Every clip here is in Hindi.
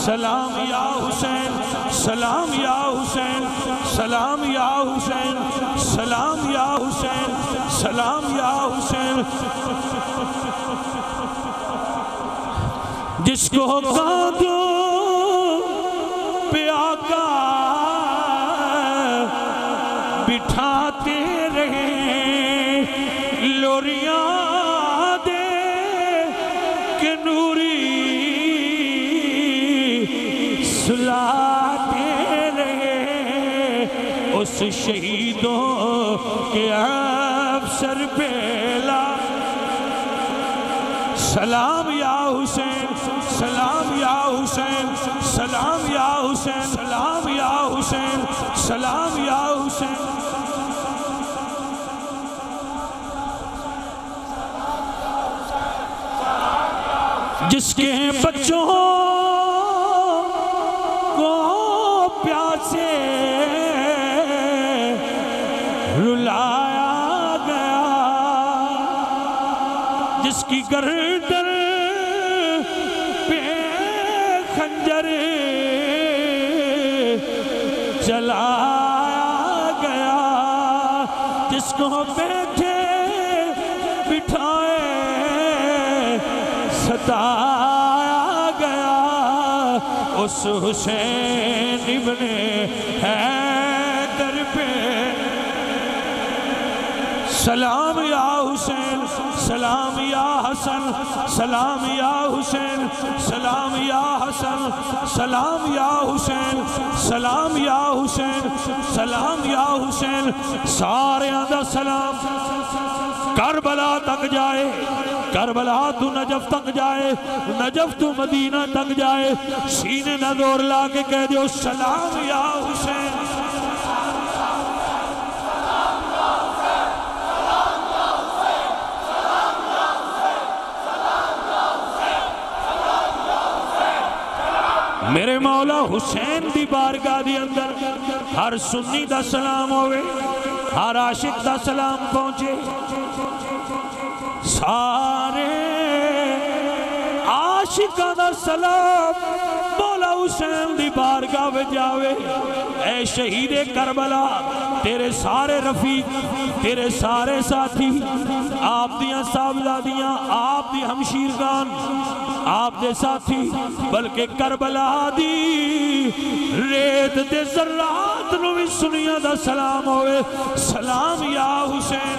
सलाम या हुसैन, सलाम या हुसैन, सलाम या हुसैन, सलाम या हुसैन, सलाम या हुसैन। जिसको कांधों पे आका बिठाते रहे, लोरियां दे के नूरी सुलाते रहे, उस शहीदों के अवसर पे ला। सलाम या हुसैन, सलाम या हुसैन, सलाम या हुसैन, सलाम या हुसैन, सलाम या हुसैन। जिसके बच्चों को प्यासे रुलाया गया, जिसकी गर्दन पे खंजर चलाया गया, जिसको बैठे बिठाए सताया गया, उस हुसैन इब्ने हैदर पे सलाम या हुसैन, सलाम या हसन, सलाम या हुसैन, सलाम या हसन, सलाम या हुसैन, सलाम या हुसैन, सलाम या हुसैन। सारे दा सलाम करबला तक जाए, करबला तू नजफ तक जाए, नजफ तू मदीना तक जाए। सीने न जोर ला के कह दो सलाम या हुसैन। मेरे मौला हुसैन दी बारगाह दी अंदर हर सुन्नी दा सलाम होवे, हर आशिक दा सलाम पहुंचे। सारे आशिकां दा सलाम मौला हुसैन दी बारगाह में जावे। ऐ शहीदे करबला, तेरे सारे रफीक, तेरे सारे साथी, आप दियां साहबजादियां, आप दी हमशीरगान, आप दे साथी, बल्कि करबला दी रेत दे ज़र्रात नूं भी सुनिया दा सलाम होवे। सलाम या हुसैन,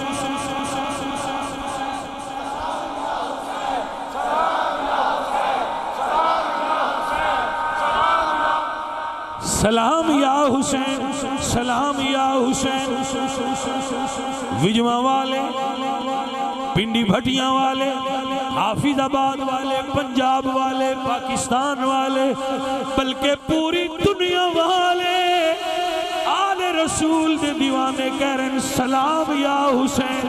सलाम या हुसैन, सलाम या हुसैन। विजमा वाले, पिंडी भटियां वाले, हाफिजाबाद वाले, पंजाब वाले, पाकिस्तान वाले, बल्कि पूरी दुनिया वाले आले रसूल दे दीवाने कह रहे हैं सलाम या हुसैन।